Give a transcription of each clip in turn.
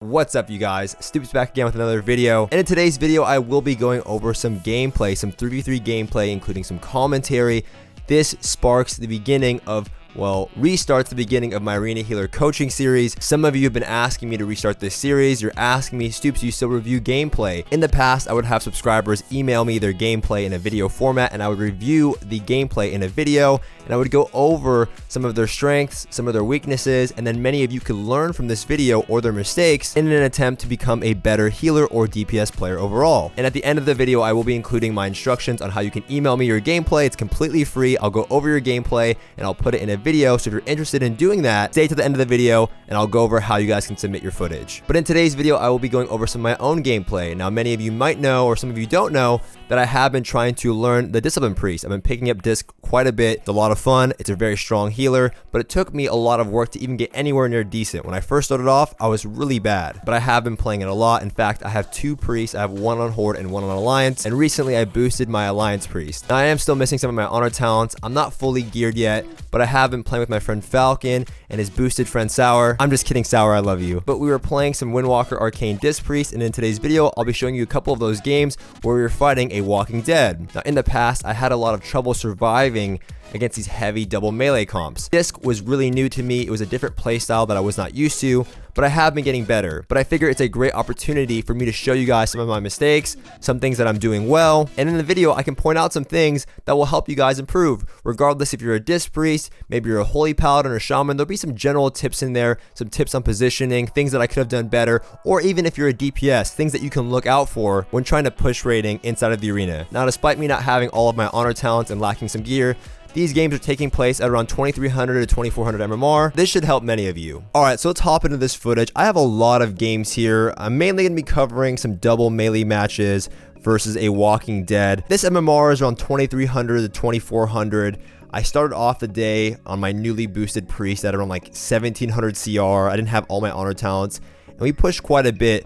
What's up, you guys? Stoopzz back again with another video, and in today's video I will be going over some gameplay, some 3v3 gameplay, including some commentary. This sparks the beginning of, well, restarts the beginning of my Arena Healer coaching series. Some of you have been asking me to restart this series. You're asking me, Stoopzz, you still review gameplay? In the past, I would have subscribers email me their gameplay in a video format, and I would review the gameplay in a video, and I would go over some of their strengths, some of their weaknesses, and then many of you could learn from this video or their mistakes in an attempt to become a better healer or DPS player overall. And at the end of the video, I will be including my instructions on how you can email me your gameplay. It's completely free. I'll go over your gameplay and I'll put it in a video. So if you're interested in doing that, stay to the end of the video and I'll go over how you guys can submit your footage. But in today's video, I will be going over some of my own gameplay. Now, many of you might know, or some of you don't know, that I have been trying to learn the Discipline Priest. I've been picking up Disc quite a bit. It's a lot of fun. It's a very strong healer, but it took me a lot of work to even get anywhere near decent. When I first started off, I was really bad, but I have been playing it a lot. In fact, I have two priests. I have one on Horde and one on Alliance, and recently I boosted my Alliance priest. Now, I am still missing some of my honor talents. I'm not fully geared yet, but I have been playing with my friend Falcon and his boosted friend Sour. I'm just kidding, Sour, I love you. But we were playing some Windwalker Arcane Disc Priest, and in today's video, I'll be showing you a couple of those games where we were fighting a Walking Dead. Now, in the past, I had a lot of trouble surviving against these heavy double melee comps. Disc was really new to me. It was a different playstyle that I was not used to, but I have been getting better. But I figure it's a great opportunity for me to show you guys some of my mistakes, some things that I'm doing well, and in the video I can point out some things that will help you guys improve. Regardless if you're a Disc Priest, maybe you're a Holy Paladin or Shaman, there'll be some general tips in there, some tips on positioning, things that I could have done better, or even if you're a DPS, things that you can look out for when trying to push rating inside of the arena. Now, despite me not having all of my honor talents and lacking some gear, these games are taking place at around 2300 to 2400 MMR. This should help many of you. Alright, so let's hop into this footage. I have a lot of games here. I'm mainly going to be covering some double melee matches versus a Walking Dead. This MMR is around 2300 to 2400. I started off the day on my newly boosted priest at around like 1700 CR. I didn't have all my honor talents, and we pushed quite a bit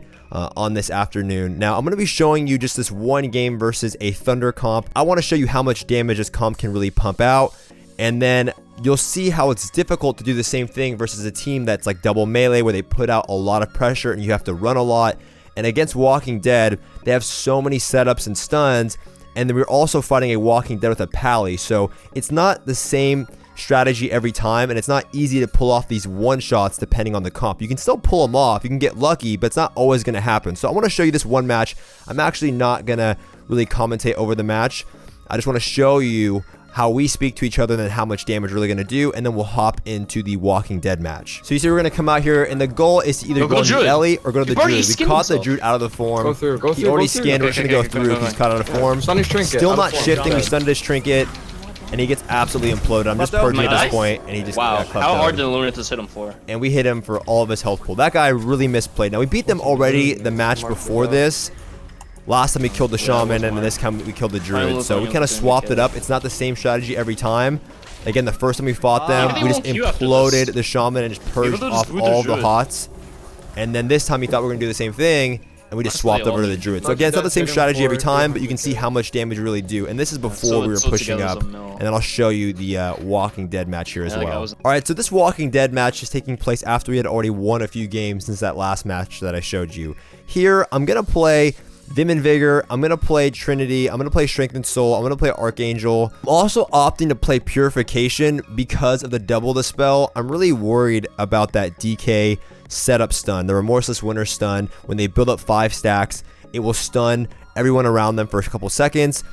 on this afternoon. Now, I'm going to be showing you just this one game versus a Thunder comp. I want to show you how much damage this comp can really pump out, and then you'll see how it's difficult to do the same thing versus a team that's like double melee where they put out a lot of pressure and you have to run a lot. And against Walking Dead, they have so many setups and stuns, and then we're also fighting a Walking Dead with a pally, so it's not the same strategy every time, and it's not easy to pull off these one shots depending on the comp. You can still pull them off, you can get lucky, but it's not always going to happen. So I want to show you this one match. I'm actually not going to really commentate over the match. I just want to show you how we speak to each other and how much damage we're really going to do, and then we'll hop into the Walking Dead match. So you see we're going to come out here, and the goal is to either go to the Ellie or go to the Druid. We caught the Druid out of the form. Go through. He already skinned. We're just going to go through. He's caught out of form. Stun his trinket. Still not shifting. We stunned his trinket, and he gets absolutely imploded. I'm just purging at this point, and he just got clubbed How hard out. did Lunatus hit him for? And we hit him for all of his health pool. That guy really misplayed. Now, we beat them already the match before this. Last time we killed the Shaman, and then this time we killed the Druid. So we kind of swapped it up. It's not the same strategy every time. Again, the first time we fought them, we just imploded the Shaman and just purged off all of the HOTS. And then this time we thought we were going to do the same thing, and we just swapped over to the Druid. So again, it's not the same strategy every time, but you can see how much damage we really do. And this is before we were pushing up. And then I'll show you the Walking Dead match here as well. Alright, so this Walking Dead match is taking place after we had already won a few games since that last match that I showed you. Here, I'm going to play Vim and Vigor, I'm going to play Trinity, I'm going to play Strength and Soul, I'm going to play Archangel. I'm also opting to play Purification because of the double dispel. I'm really worried about that DK setup stun, the Remorseless Winter stun. When they build up 5 stacks, it will stun everyone around them for a couple seconds.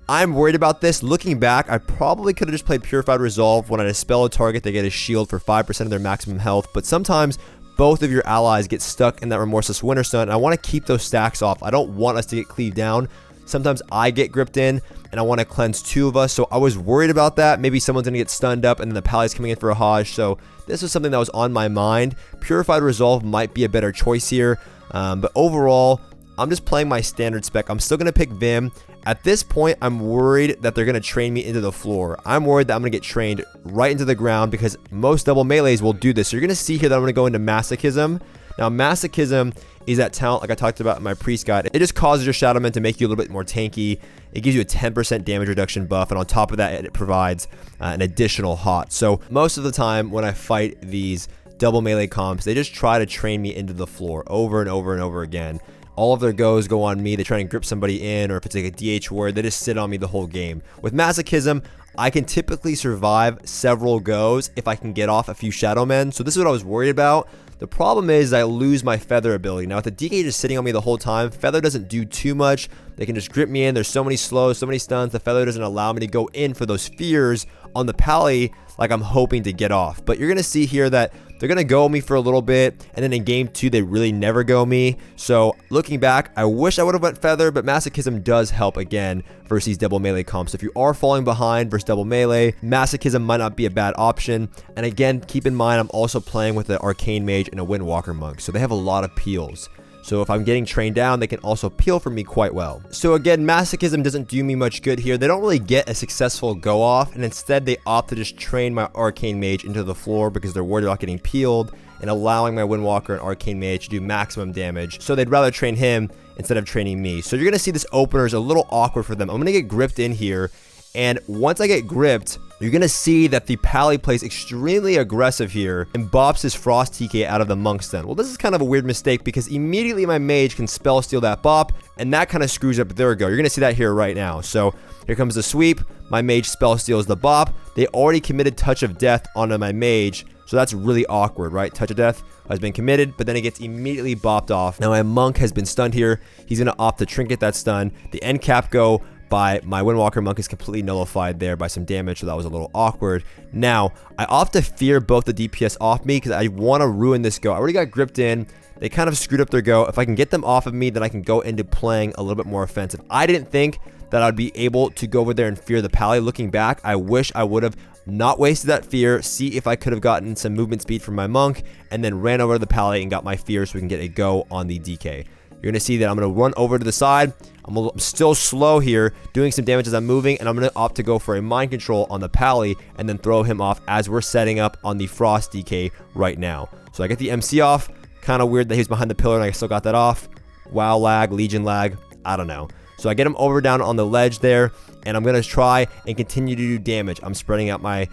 I'm worried about this. Looking back, I probably could have just played Purified Resolve. When I dispel a target, they get a shield for 5% of their maximum health, but sometimes both of your allies get stuck in that Remorseless Winter stun, and I want to keep those stacks off. I don't want us to get cleaved down. Sometimes I get gripped in, and I want to cleanse 2 of us, so I was worried about that. Maybe someone's going to get stunned up, and then the Pally's coming in for a Hajj, so this was something that was on my mind. Purified Resolve might be a better choice here, but overall, I'm just playing my standard spec. I'm still going to pick Vim. At this point, I'm worried that they're going to train me into the floor. I'm worried that I'm going to get trained right into the ground because most double melees will do this. So you're going to see here that I'm going to go into Masochism. Now, Masochism is that talent like I talked about in my priest guide. It just causes your Shadowmen to make you a little bit more tanky. It gives you a 10% damage reduction buff, and on top of that, it provides an additional hot. So most of the time when I fight these double melee comps, they just try to train me into the floor over and over and over again. All of their goes go on me. They try and grip somebody in, or if it's like a DH ward, they just sit on me the whole game. With Masochism, I can typically survive several goes if I can get off a few Shadow Men. So this is what I was worried about. The problem is I lose my Feather ability. Now, with the DK just sitting on me the whole time, Feather doesn't do too much. They can just grip me in. There's so many slows, so many stuns. The Feather doesn't allow me to go in for those fears on the Pally like I'm hoping to get off. But you're going to see here that they're going to go me for a little bit, and then in game 2, they really never go me. So looking back, I wish I would have went Feather, but Masochism does help again versus these double melee comps. If you are falling behind versus double melee, Masochism might not be a bad option. And again, keep in mind, I'm also playing with an Arcane Mage and a Windwalker Monk, so they have a lot of peels. So if I'm getting trained down, they can also peel for me quite well. So again, Masochism doesn't do me much good here. They don't really get a successful go off, and instead they opt to just train my Arcane Mage into the floor because they're worried about getting peeled and allowing my Windwalker and Arcane Mage to do maximum damage. So they'd rather train him instead of training me. So you're going to see this opener is a little awkward for them. I'm going to get gripped in here, and once I get gripped, you're going to see that the Pally plays extremely aggressive here and bops his Frost TK out of the Monk Stun. Well, this is kind of a weird mistake because immediately my Mage can spell steal that bop, and that kind of screws up their go. You're going to see that here right now. So here comes the sweep. My Mage spell steals the bop. They already committed Touch of Death onto my Mage, so that's really awkward, right? Touch of Death has been committed, but then it gets immediately bopped off. Now my Monk has been stunned here. He's going to opt to trinket that stun. The end cap go by my Windwalker Monk is completely nullified there by some damage, so that was a little awkward. Now, I opt to fear both the DPS off me because I want to ruin this go. I already got gripped in. They kind of screwed up their go. If I can get them off of me, then I can go into playing a little bit more offensive. I didn't think that I'd be able to go over there and fear the Pally. Looking back, I wish I would have not wasted that fear, see if I could have gotten some movement speed from my Monk, and then ran over to the Pally and got my fear so we can get a go on the DK. You're going to see that I'm going to run over to the side. I'm still slow here, doing some damage as I'm moving, and I'm going to opt to go for a Mind Control on the Pally and then throw him off as we're setting up on the Frost DK right now. So I get the MC off. Kind of weird that he's behind the pillar and I still got that off. WoW lag, Legion lag, I don't know. So I get him over down on the ledge there, and I'm going to try and continue to do damage. I'm spreading out my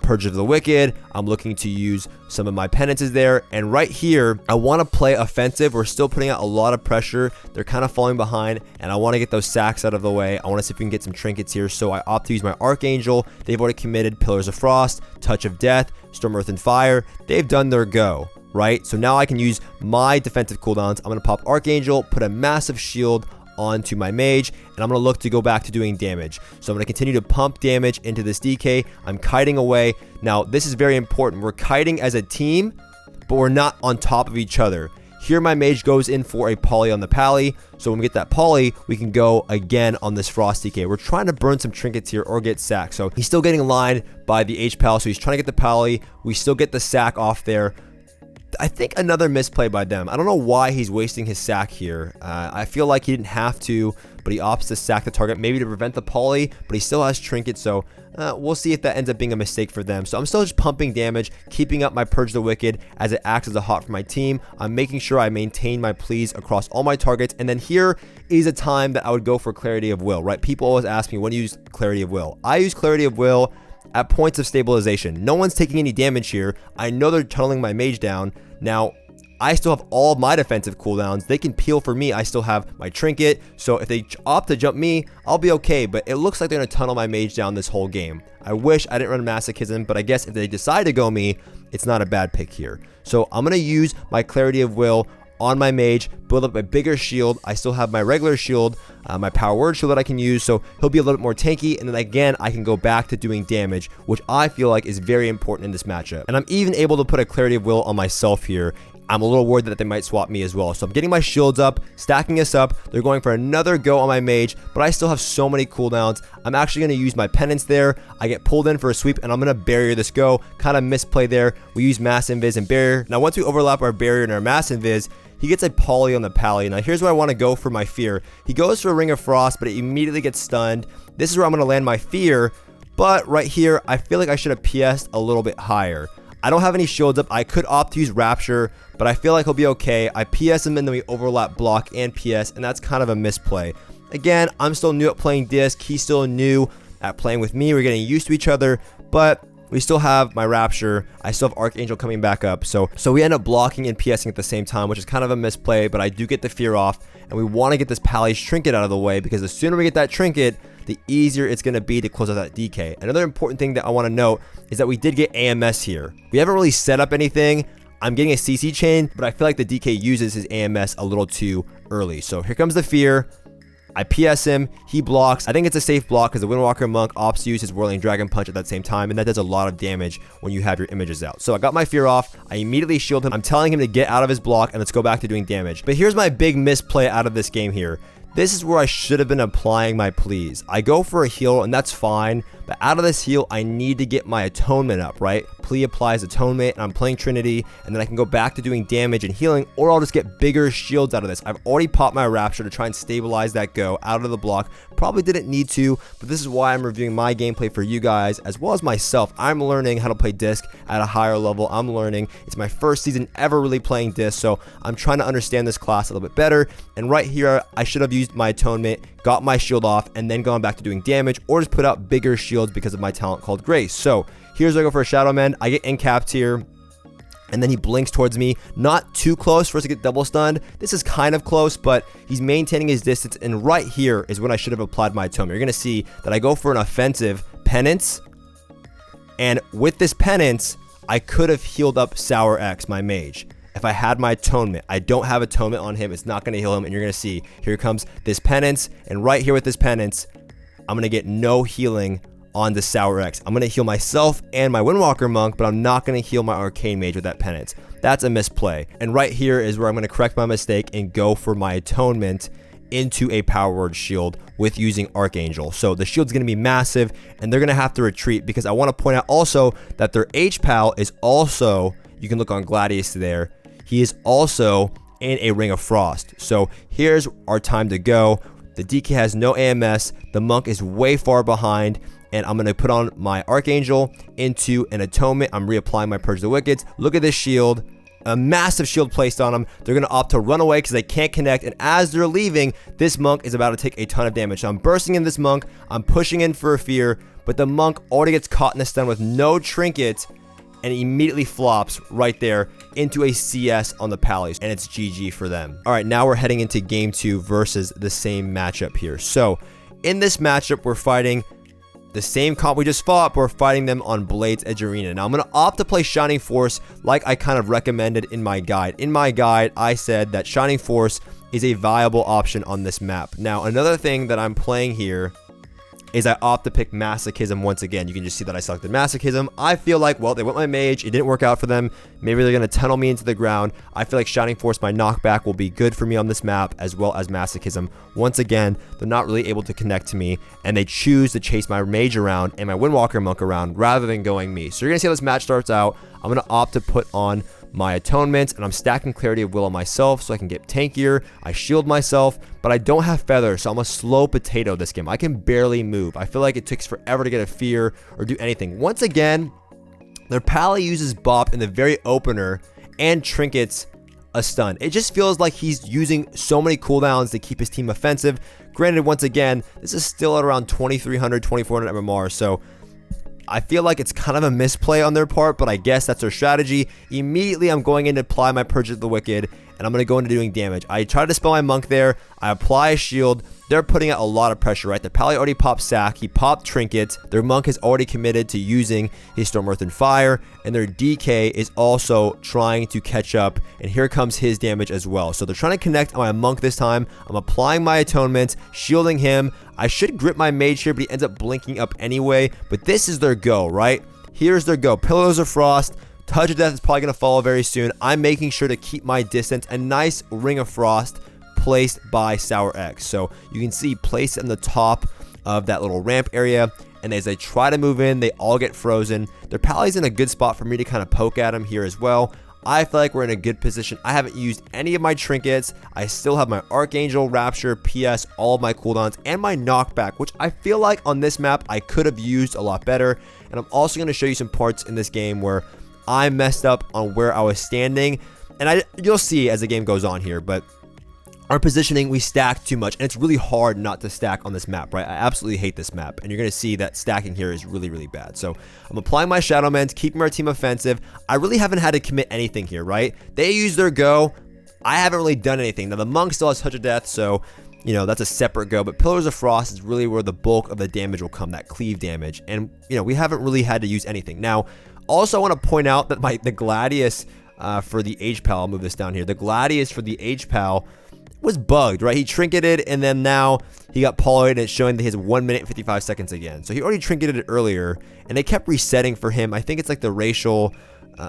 Purge of the Wicked. I'm looking to use some of my penances there, and right here I want to play offensive. We're still putting out a lot of pressure. They're kind of falling behind, and I want to get those sacks out of the way. I want to see if we can get some trinkets here, so I opt to use my Archangel. They've already committed Pillars of Frost, Touch of Death, Storm, Earth, and Fire. They've done their go, right? So now I can use my defensive cooldowns. I'm going to pop Archangel, put a massive shield onto my Mage, and I'm going to look to go back to doing damage. So I'm going to continue to pump damage into this DK. I'm kiting away. Now, this is very important. We're kiting as a team, but we're not on top of each other. Here, my Mage goes in for a Poly on the Pally. So when we get that Poly, we can go again on this Frost DK. We're trying to burn some trinkets here or get sack. So he's still getting lined by the H-Pal, so he's trying to get the Pally. We still get the sack off there. I think another misplay by them. I don't know why he's wasting his sack here. I feel like he didn't have to, but he opts to sack the target, maybe to prevent the Poly, but he still has trinkets, so we'll see if that ends up being a mistake for them. So I'm still just pumping damage, keeping up my Purge the Wicked as it acts as a hot for my team. I'm making sure I maintain my pleas across all my targets, and then here is a time that I would go for Clarity of Will, right? People always ask me, when do you use Clarity of Will? I use Clarity of Will at points of stabilization. No one's taking any damage here. I know they're tunneling my Mage down. Now, I still have all my defensive cooldowns. They can peel for me. I still have my trinket. So if they opt to jump me, I'll be okay. But it looks like they're going to tunnel my Mage down this whole game. I wish I didn't run Masochism, but I guess if they decide to go me, it's not a bad pick here. So I'm going to use my Clarity of Will on my Mage, build up a bigger shield. I still have my regular shield, my Power Word shield that I can use, so he'll be a little bit more tanky, and then again, I can go back to doing damage, which I feel like is very important in this matchup. And I'm even able to put a Clarity of Will on myself here. I'm a little worried that they might swap me as well. So I'm getting my shields up, stacking us up. They're going for another go on my Mage, but I still have so many cooldowns. I'm actually going to use my penance there. I get pulled in for a sweep, and I'm going to barrier this go. Kind of misplay there. We use Mass Invis and barrier. Now, once we overlap our barrier and our Mass Invis, he gets a Poly on the Pally. Now, here's where I want to go for my fear. He goes for a Ring of Frost, but it immediately gets stunned. This is where I'm going to land my fear, but right here, I feel like I should have PS'd a little bit higher. I don't have any shields up. I could opt to use Rapture, but I feel like he'll be okay. I PS him, and then we overlap block and PS, and that's kind of a misplay. Again, I'm still new at playing Disc. He's still new at playing with me. We're getting used to each other, but we still have my Rapture. I still have Archangel coming back up. So we end up blocking and PSing at the same time, which is kind of a misplay, but I do get the fear off. And we want to get this Pally's trinket out of the way, because the sooner we get that trinket, the easier it's going to be to close out that DK. Another important thing that I want to note is that we did get AMS here. We haven't really set up anything. I'm getting a CC chain, but I feel like the DK uses his AMS a little too early. So here comes the fear. I PS him, he blocks. I think it's a safe block because the Windwalker Monk opts to use his Whirling Dragon Punch at that same time, and that does a lot of damage when you have your images out. So I got my fear off. I immediately shield him. I'm telling him to get out of his block and let's go back to doing damage. But here's my big misplay out of this game here. This is where I should have been applying my pleas. I go for a heal, and that's fine, but out of this heal, I need to get my atonement up, right? Plea applies atonement, and I'm playing Trinity, and then I can go back to doing damage and healing, or I'll just get bigger shields out of this. I've already popped my Rapture to try and stabilize that go out of the block. Probably didn't need to, but this is why I'm reviewing my gameplay for you guys, as well as myself. I'm learning how to play Disc at a higher level. I'm learning. It's my first season ever really playing Disc, so I'm trying to understand this class a little bit better, and right here, I should have used my atonement, got my shield off, and then gone back to doing damage, or just put out bigger shields because of my talent called Grace. So here's where I go for a Shadow Mend. I get incapped here, and then he blinks towards me. Not too close for us to get double stunned. This is kind of close, but he's maintaining his distance, and right here is when I should have applied my atonement. You're gonna see that I go for an offensive penance, and with this penance, I could have healed up Sour X, my mage, if I had my atonement. I don't have atonement on him. It's not going to heal him, and you're going to see here comes this penance, and right here with this penance, I'm going to get no healing on the Sour X. I'm going to heal myself and my Windwalker Monk, but I'm not going to heal my Arcane Mage with that penance. That's a misplay, and right here is where I'm going to correct my mistake and go for my atonement into a Power Word shield with using Archangel. So the shield's going to be massive, and they're going to have to retreat, because I want to point out also that their H-Pal is also, you can look on Gladius there, he is also in a Ring of Frost. So here's our time to go. The DK has no AMS. The Monk is way far behind. And I'm going to put on my Archangel into an Atonement. I'm reapplying my Purge the Wickeds. Look at this shield. A massive shield placed on them. They're going to opt to run away because they can't connect. And as they're leaving, this Monk is about to take a ton of damage. So I'm bursting in this Monk. I'm pushing in for a fear. But the Monk already gets caught in a stun with no trinket, and immediately flops right there into a CS on the Pallies, and it's GG for them. All right, now we're heading into game 2 versus the same matchup here. So in this matchup, we're fighting the same comp we just fought, but we're fighting them on Blade's Edge Arena. Now I'm going to opt to play Shining Force like I kind of recommended in my guide. In my guide, I said that Shining Force is a viable option on this map. Now, another thing that I'm playing here is I opt to pick Masochism once again. You can just see that I selected Masochism. I feel like, well, they went my mage. It didn't work out for them. Maybe they're going to tunnel me into the ground. I feel like Shining Force, my knockback, will be good for me on this map, as well as Masochism. Once again, they're not really able to connect to me, and they choose to chase my mage around and my Windwalker Monk around rather than going me. So you're going to see how this match starts out. I'm going to opt to put on my atonement, and I'm stacking Clarity of Will on myself so I can get tankier. I shield myself, but I don't have feather, so I'm a slow potato this game. I can barely move. I feel like it takes forever to get a fear or do anything. Once again, their Pally uses Bop in the very opener and trinkets a stun. It just feels like he's using so many cooldowns to keep his team offensive. Granted, once again, this is still at around 2300, 2400 MMR, so I feel like it's kind of a misplay on their part, but I guess that's their strategy. Immediately, I'm going in to apply my Purge of the Wicked, and I'm going to go into doing damage. I try to dispel my Monk there. I apply a shield. They're putting out a lot of pressure, right? The Pally already popped Sack. He popped Trinket. Their Monk is already committed to using his Storm, Earth, and Fire, and their DK is also trying to catch up, and here comes his damage as well. So they're trying to connect on my Monk this time. I'm applying my Atonement, shielding him. I should grip my mage here, but he ends up blinking up anyway. But this is their go, right? Here's their go. Pillars of Frost. Touch of Death is probably going to follow very soon. I'm making sure to keep my distance. A nice Ring of Frost placed by Sour X. So you can see placed in the top of that little ramp area. And as they try to move in, they all get frozen. Their Pally's in a good spot for me to kind of poke at him here as well. I feel like we're in a good position. I haven't used any of my trinkets. I still have my Archangel, Rapture, PS, all of my cooldowns, and my knockback, which I feel like on this map I could have used a lot better. And I'm also going to show you some parts in this game where I messed up on where I was standing. And you'll see as the game goes on here, but our positioning, we stack too much, and it's really hard not to stack on this map, right? I absolutely hate this map, and you're going to see that stacking here is really, really bad. So I'm applying my Shadow Mends, keeping our team offensive. I really haven't had to commit anything here, right? They use their go. I haven't really done anything. Now, the Monk still has Touch of Death, so, you know, that's a separate go, but Pillars of Frost is really where the bulk of the damage will come, that cleave damage, and, you know, we haven't really had to use anything. Now, also, I want to point out that the Gladius for the H-Pal, I'll move this down here, the Gladius for the H-Pal was bugged, right? He trinketed, and then now he got polyed, and it's showing that he has 1 minute and 55 seconds again. So he already trinketed it earlier, and they kept resetting for him. I think it's like the racial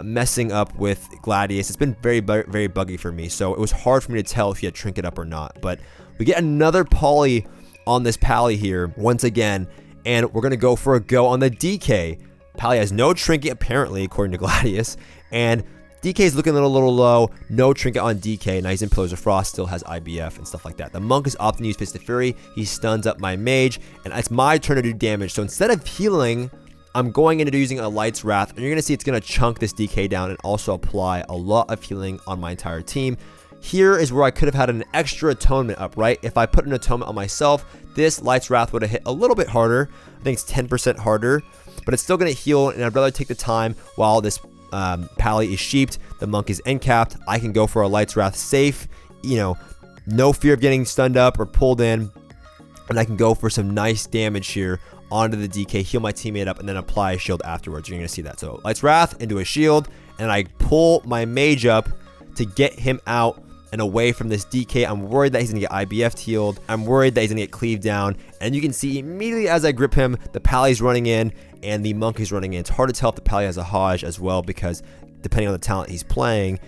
messing up with Gladius. It's been very, very buggy for me, so it was hard for me to tell if he had trinket up or not. But we get another poly on this Pally here once again, and we're going to go for a go on the DK. Pally has no trinket, apparently, according to Gladius, and DK is looking a little low. No trinket on DK. Now he's in Pillars of Frost, still has IBF and stuff like that. The Monk is opting to use Fist of Fury. He stuns up my Mage, and it's my turn to do damage. So instead of healing, I'm going into using a Light's Wrath, and you're going to see it's going to chunk this DK down and also apply a lot of healing on my entire team. Here is where I could have had an extra atonement up, right? If I put an atonement on myself, this Light's Wrath would have hit a little bit harder. I think it's 10% harder, but it's still going to heal, and I'd rather take the time while this Pally is sheeped, the Monk is end capped. I can go for a Light's Wrath safe, you know, no fear of getting stunned up or pulled in, and I can go for some nice damage here onto the DK, heal my teammate up, and then apply a shield afterwards. You're going to see that. So Light's Wrath into a shield, and I pull my Mage up to get him out and away from this DK. I'm worried that he's going to get IBF healed. I'm worried that he's going to get cleaved down. And you can see immediately as I grip him, the Pally's running in and the Monk is running in. It's hard to tell if the Pally has a Hodge as well, because depending on the talent he's playing,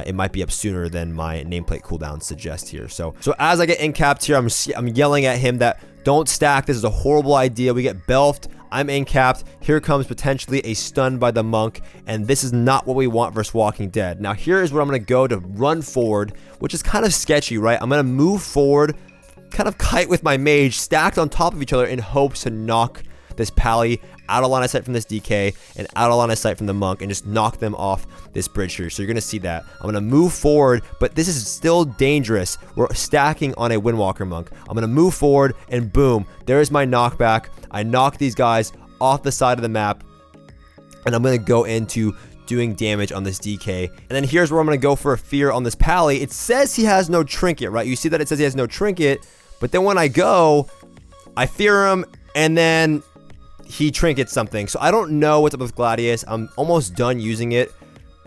it might be up sooner than my nameplate cooldown suggests here. So as I get in-capped here, I'm yelling at him that don't stack. This is a horrible idea. We get belfed. I'm in-capped. Here comes potentially a stun by the Monk, and this is not what we want versus Walking Dead. Now, here is where I'm going to go to run forward, which is kind of sketchy, right? I'm going to move forward, kind of kite with my Mage, stacked on top of each other in hopes to knock this Pally out of line of sight from this DK and out of line of sight from the Monk and just knock them off this bridge here. So you're going to see that. I'm going to move forward, but this is still dangerous. We're stacking on a Windwalker Monk. I'm going to move forward, and boom, there's my knockback. I knock these guys off the side of the map, and I'm going to go into doing damage on this DK. And then here's where I'm going to go for a fear on this Pally. It says he has no trinket, right? You see that it says he has no trinket, but then when I go, I fear him, and then he trinkets something. So I don't know what's up with Gladius. I'm almost done using it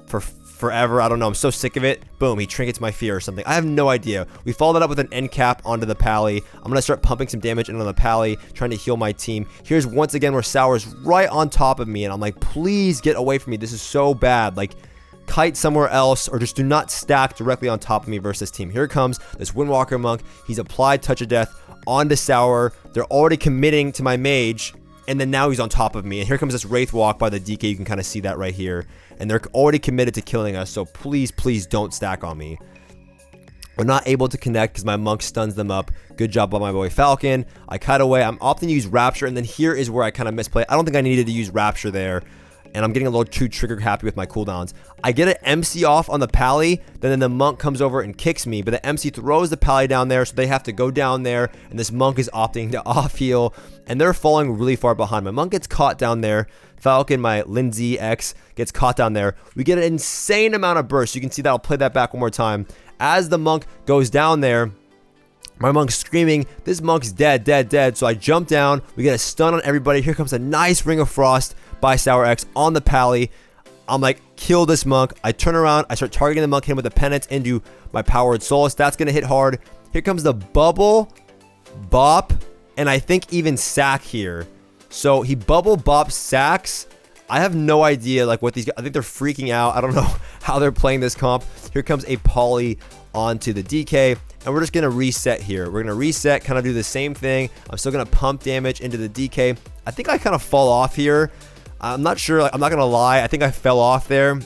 for forever. I don't know. I'm so sick of it. Boom, he trinkets my fear or something. I have no idea. We followed that up with an end cap onto the Pally. I'm going to start pumping some damage into the Pally, trying to heal my team. Here's once again where Sour's right on top of me, and I'm like, please get away from me. This is so bad. Like, kite somewhere else, or just do not stack directly on top of me versus this team. Here comes this Windwalker Monk. He's applied Touch of Death onto Sour. They're already committing to my Mage, and then now he's on top of me. And here comes this Wraith Walk by the DK. You can kind of see that right here. And they're already committed to killing us, so please, please don't stack on me. We're not able to connect because my Monk stuns them up. Good job by my boy Falcon. I cut away. I'm opting to use Rapture, and then here is where I kind of misplay. I don't think I needed to use Rapture there, and I'm getting a little too trigger happy with my cooldowns. I get an MC off on the Pally, then the Monk comes over and kicks me, but the MC throws the Pally down there, so they have to go down there, and this Monk is opting to off heal, and they're falling really far behind. My Monk gets caught down there. Falcon, my Lindsay X, gets caught down there. We get an insane amount of burst. You can see that. I'll play that back one more time. As the Monk goes down there, my Monk's screaming, this Monk's dead, dead, dead. So I jump down. We get a stun on everybody. Here comes a nice Ring of Frost by Sour X on the Pally. I'm like, kill this Monk. I turn around. I start targeting the Monk, hit him with a penance into my Powered Solace. That's going to hit hard. Here comes the Bubble, Bop, and I think even Sack here. So he Bubble, Bop, Sacks. I have no idea like what these guys, I think they're freaking out. I don't know how they're playing this comp. Here comes a Poly onto the DK. And we're just going to reset here. We're going to reset, kind of do the same thing. I'm still going to pump damage into the DK. I think I kind of fall off here. I'm not sure. Like, I'm not going to lie. I think I fell off there.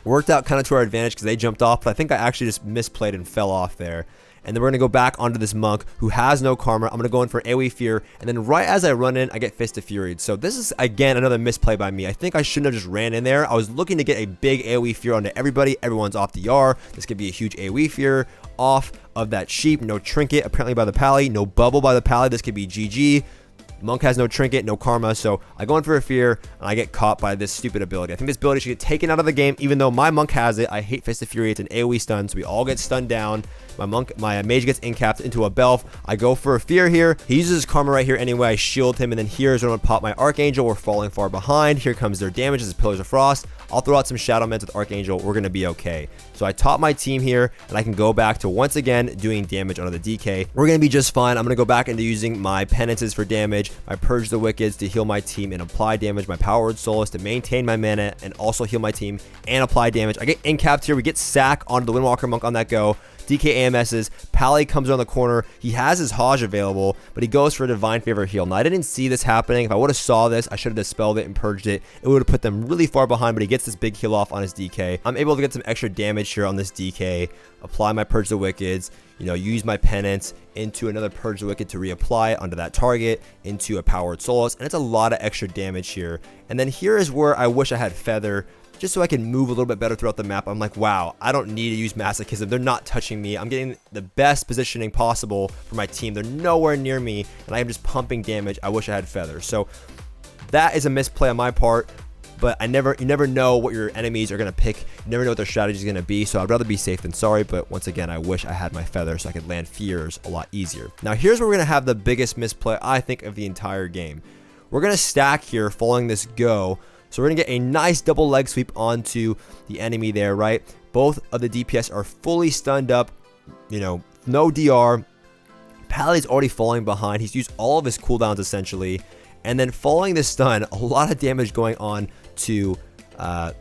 Worked out kind of to our advantage because they jumped off, but I think I actually just misplayed and fell off there. And then we're going to go back onto this monk who has no karma. I'm going to go in for AoE Fear. And then right as I run in, I get Fist of Fury. So this is, again, another misplay by me. I think I shouldn't have just ran in there. I was looking to get a big AoE Fear onto everybody. Everyone's off the R. This could be a huge AoE Fear off of that sheep. No trinket, apparently, by the pally. No bubble by the pally. This could be GG. Monk has no trinket, no karma, so I go in for a fear, and I get caught by this stupid ability. I think this ability should get taken out of the game, even though my monk has it. I hate Fist of Fury. It's an AoE stun, so we all get stunned down. My mage gets incapped into a belf. I go for a fear here. He uses his karma right here anyway. I shield him, and then here's when I'm gonna pop my Archangel. We're falling far behind. Here comes their damage as Pillars of Frost. I'll throw out some Shadow Ments with Archangel. We're gonna be okay. So I top my team here, and I can go back to once again doing damage onto the DK. We're gonna be just fine. I'm gonna go back into using my penances for damage, my Purge the Wickeds to heal my team and apply damage, my Power Word Solace to maintain my mana and also heal my team and apply damage. I get incapped here. We get sack onto the Windwalker Monk on that go. DK AMS's, Pally comes around the corner. He has his Hajj available, but he goes for a Divine Favor heal. Now, I didn't see this happening. If I would have saw this, I should have dispelled it and purged it. It would have put them really far behind, but he gets this big heal off on his DK. I'm able to get some extra damage here on this DK, apply my Purge the Wickeds, use my penance into another Purge the Wicked to reapply it onto that target, into a Powered Solace, and it's a lot of extra damage here. And then here is where I wish I had Feather, just so I can move a little bit better throughout the map. I'm like, wow, I don't need to use Masochism. They're not touching me. I'm getting the best positioning possible for my team. They're nowhere near me, and I am just pumping damage. I wish I had Feather. So that is a misplay on my part, but you never know what your enemies are going to pick. You never know what their strategy is going to be, so I'd rather be safe than sorry, but once again, I wish I had my Feather so I could land fears a lot easier. Now, here's where we're going to have the biggest misplay, I think, of the entire game. We're going to stack here following this go. So we're going to get a nice double leg sweep onto the enemy there, right? Both of the DPS are fully stunned up, no DR. Pally's already falling behind. He's used all of his cooldowns essentially. And then following this stun, a lot of damage going on to the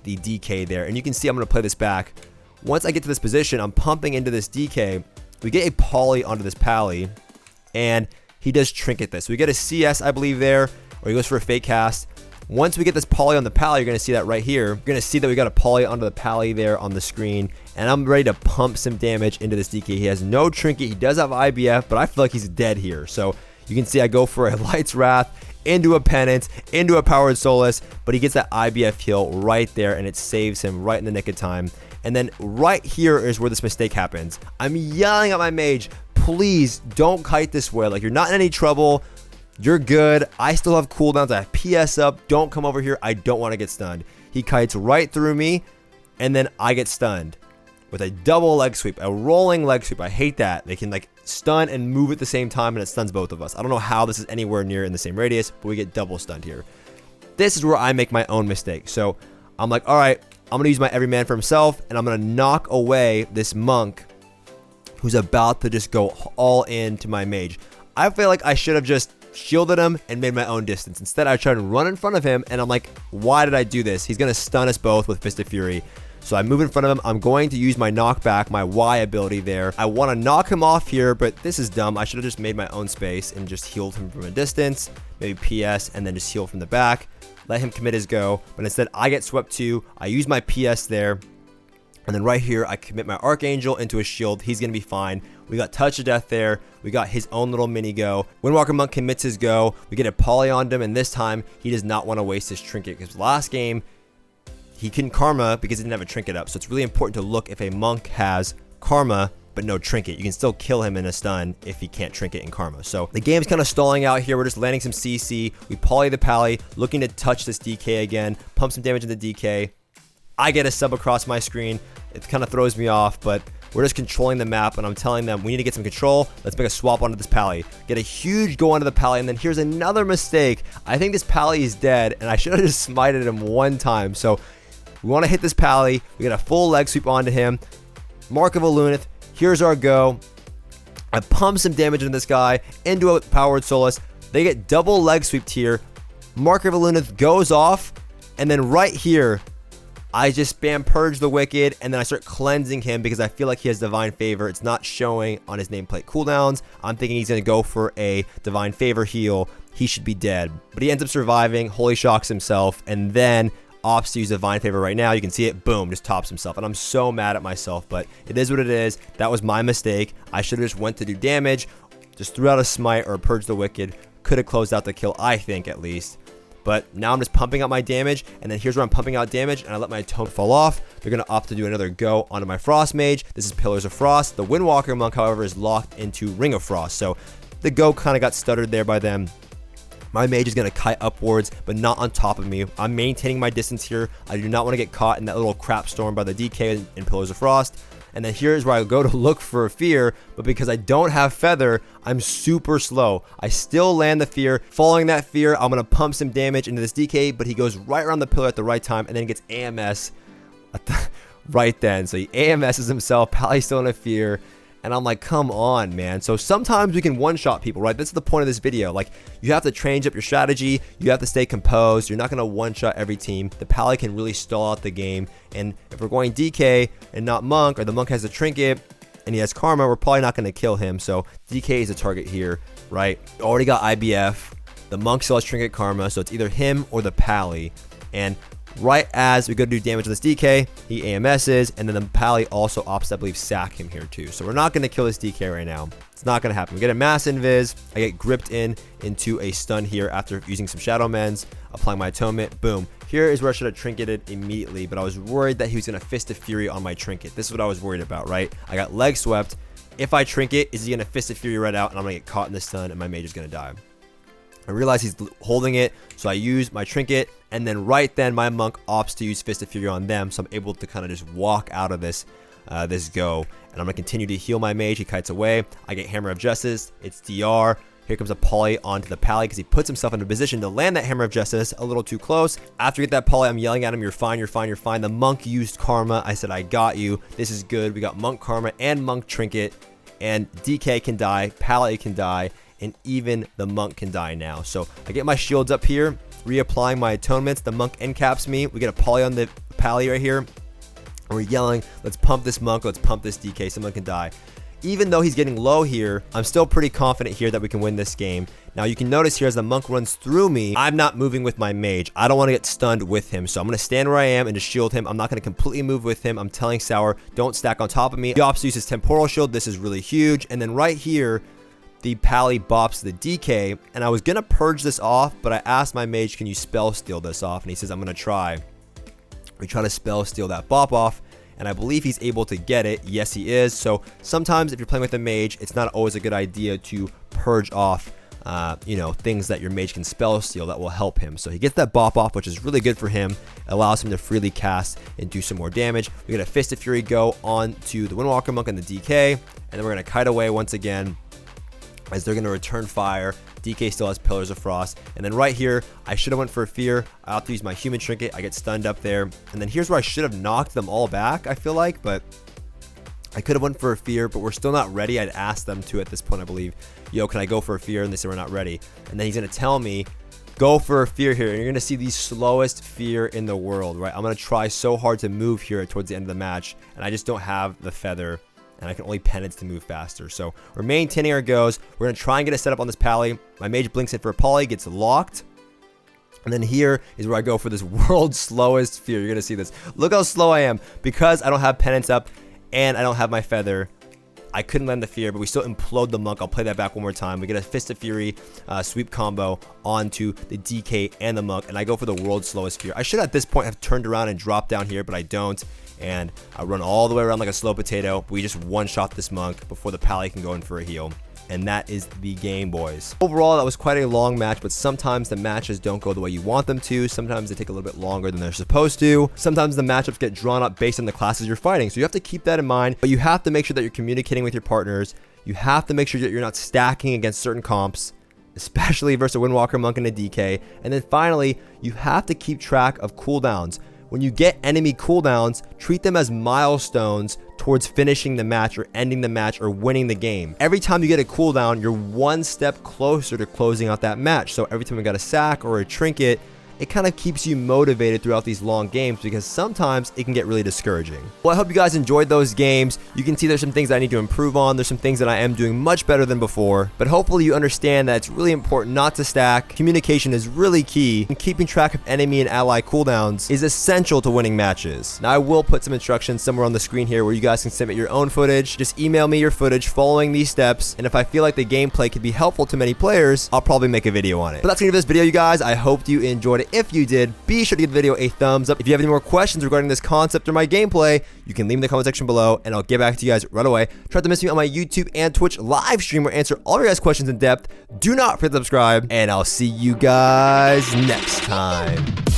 DK there. And you can see I'm going to play this back. Once I get to this position, I'm pumping into this DK. We get a poly onto this Pally, and he does trinket this. So we get a CS, I believe, there, or he goes for a fake cast. Once we get this poly on the Pally, you're going to see that right here. You're going to see that we got a poly onto the Pally there on the screen. And I'm ready to pump some damage into this DK. He has no trinket. He does have IBF, but I feel like he's dead here. So you can see I go for a Light's Wrath, into a Penance, into a Powered Solace. But he gets that IBF heal right there, and it saves him right in the nick of time. And then right here is where this mistake happens. I'm yelling at my mage, please don't kite this way. Like, you're not in any trouble. You're good. I still have cooldowns. I have PS up. Don't come over here. I don't want to get stunned. He kites right through me, and then I get stunned with a double leg sweep, a rolling leg sweep. I hate that. They can stun and move at the same time, and it stuns both of us. I don't know how this is anywhere near in the same radius, but we get double stunned here. This is where I make my own mistake. So I'm like, all right, I'm going to use my every man for himself, and I'm going to knock away this monk who's about to just go all in to my mage. I feel like I should have just shielded him and made my own distance. Instead, I tried to run in front of him, and I'm like, why did I do this? He's going to stun us both with Fist of Fury. So I move in front of him. I'm going to use my knockback, my Y ability there. I want to knock him off here, but this is dumb. I should have just made my own space and just healed him from a distance, maybe PS, and then just heal from the back. Let him commit his go, but instead I get swept too. I use my PS there. And then right here, I commit my Archangel into a shield. He's going to be fine. We got Touch of Death there. We got his own little mini go. Windwalker Monk commits his go. We get a poly on him, and this time, he does not want to waste his trinket, because last game, he couldn't karma because he didn't have a trinket up. So it's really important to look if a monk has karma, but no trinket. You can still kill him in a stun if he can't trinket in karma. So the game's kind of stalling out here. We're just landing some CC. We poly the Pally, looking to touch this DK again, pump some damage into DK. I get a sub across my screen. It kind of throws me off, but we're just controlling the map, and I'm telling them we need to get some control. Let's make a swap onto this Pally. Get a huge go onto the Pally, and then here's another mistake. I think this Pally is dead, and I should have just smited him one time. So we want to hit this Pally. We get a full leg sweep onto him. Mark of a Lunith. Here's our go. I pump some damage into this guy, into a Powered Solace. They get double leg sweeped here. Mark of a Lunith goes off, and then right here, I just spam Purge the Wicked, and then I start cleansing him because I feel like he has Divine Favor. It's not showing on his nameplate cooldowns. I'm thinking he's going to go for a Divine Favor heal. He should be dead. But he ends up surviving, Holy Shocks himself, and then opts to use Divine Favor right now. You can see it, boom, just tops himself. And I'm so mad at myself, but it is what it is. That was my mistake. I should have just went to do damage, just threw out a smite or Purge the Wicked. Could have closed out the kill, I think, at least. But now I'm just pumping out my damage, and then here's where I'm pumping out damage, and I let my tome fall off. They're going to opt to do another go onto my Frost Mage. This is Pillars of Frost. The Windwalker Monk, however, is locked into Ring of Frost. So the go kind of got stuttered there by them. My mage is going to kite upwards, but not on top of me. I'm maintaining my distance here. I do not want to get caught in that little crap storm by the DK in Pillars of Frost. And then here's where I go to look for a fear, but because I don't have feather, I'm super slow. I still land the fear. Following that fear, I'm going to pump some damage into this DK, but he goes right around the pillar at the right time, and then gets AMS right then. So he AMSs himself. Pally's still in a fear. And I'm like, come on, man. So sometimes we can one-shot people, right? That's the point of this video. Like, you have to change up your strategy. You have to stay composed. You're not going to one-shot every team. The Pally can really stall out the game. And if we're going DK and not Monk, or the Monk has a trinket and he has Karma, we're probably not going to kill him. So DK is a target here, right? Already got IBF. The Monk still has trinket Karma, so it's either him or the Pally. And right as we go to do damage to this DK, he AMSs, and then the Pally also opts, I believe, sack him here too. So we're not going to kill this DK right now. It's not going to happen. We get a mass invis. I get gripped into a stun here after using some Shadow Mends, applying my atonement. Boom. Here is where I should have trinketed immediately, but I was worried that he was going to Fist of Fury on my trinket. This is what I was worried about, right? I got leg swept. If I trinket, is he going to Fist of Fury right out, and I'm going to get caught in the stun, and my mage is going to die. I realize he's holding it, so I use my trinket, and then right then my Monk opts to use Fist of Fury on them, so I'm able to kind of just walk out of this this go, and I'm going to continue to heal my mage. He kites away. I get Hammer of Justice. It's DR. Here comes a poly onto the Pally because he puts himself in a position to land that Hammer of Justice a little too close. After you get that poly, I'm yelling at him, you're fine, you're fine, you're fine. The Monk used Karma. I said, I got you. This is good. We got Monk Karma and Monk Trinket, and DK can die, Pally can die, and even the Monk can die now. So I get my shields up here, reapplying my atonements. The Monk endcaps me. We get a poly on the Pally right here. And we're yelling, let's pump this Monk, let's pump this DK, someone can die. Even though he's getting low here, I'm still pretty confident here that we can win this game. Now you can notice here as the Monk runs through me, I'm not moving with my mage. I don't want to get stunned with him. So I'm going to stand where I am and just shield him. I'm not going to completely move with him. I'm telling Sour, don't stack on top of me. He opts to use his Temporal Shield. This is really huge. And then right here, the Pally bops the DK, and I was going to purge this off, but I asked my mage, can you spell steal this off? And he says, I'm going to try. We try to spell steal that bop off, and I believe he's able to get it. Yes, he is. So sometimes if you're playing with a mage, it's not always a good idea to purge off, things that your mage can spell steal that will help him. So he gets that bop off, which is really good for him. It allows him to freely cast and do some more damage. We get a Fist of Fury go on to the Windwalker Monk and the DK, and then we're going to kite away once again as they're going to return fire. DK still has Pillars of Frost. And then right here, I should have went for a fear. I have to use my human trinket. I get stunned up there. And then here's where I should have knocked them all back, I feel like. But I could have went for a fear, but we're still not ready. I'd asked them to at this point, I believe. Yo, can I go for a fear? And they said, we're not ready. And then he's going to tell me, go for a fear here. And you're going to see the slowest fear in the world, right? I'm going to try so hard to move here towards the end of the match. And I just don't have the feather, and I can only penance to move faster. So we're maintaining our goes. We're going to try and get a setup on this Pally. My mage blinks in for a poly, gets locked. And then here is where I go for this world's slowest fear. You're going to see this. Look how slow I am. Because I don't have penance up and I don't have my feather, I couldn't land the fear, but we still implode the Monk. I'll play that back one more time. We get a Fist of Fury sweep combo onto the DK and the Monk, and I go for the world's slowest fear. I should at this point have turned around and dropped down here, but I don't. And I run all the way around like a slow potato. We just one-shot this Monk before the Pally can go in for a heal. And that is the game, boys. Overall, that was quite a long match, but sometimes the matches don't go the way you want them to. Sometimes they take a little bit longer than they're supposed to. Sometimes the matchups get drawn up based on the classes you're fighting. So you have to keep that in mind, but you have to make sure that you're communicating with your partners. You have to make sure that you're not stacking against certain comps, especially versus a Windwalker Monk and a DK. And then finally, you have to keep track of cooldowns. When you get enemy cooldowns, treat them as milestones towards finishing the match or ending the match or winning the game. Every time you get a cooldown, you're one step closer to closing out that match. So every time we got a sack or a trinket, it kind of keeps you motivated throughout these long games because sometimes it can get really discouraging. Well, I hope you guys enjoyed those games. You can see there's some things that I need to improve on. There's some things that I am doing much better than before, but hopefully you understand that it's really important not to stack. Communication is really key, and keeping track of enemy and ally cooldowns is essential to winning matches. Now, I will put some instructions somewhere on the screen here where you guys can submit your own footage. Just email me your footage following these steps, and if I feel like the gameplay could be helpful to many players, I'll probably make a video on it. But that's the end of this video, you guys. I hope you enjoyed it. If you did, be sure to give the video a thumbs up. If you have any more questions regarding this concept or my gameplay, you can leave in the comment section below, and I'll get back to you guys right away. Try to miss me on my YouTube and Twitch live stream where I answer all your guys' questions in depth. Do not forget to subscribe, and I'll see you guys next time.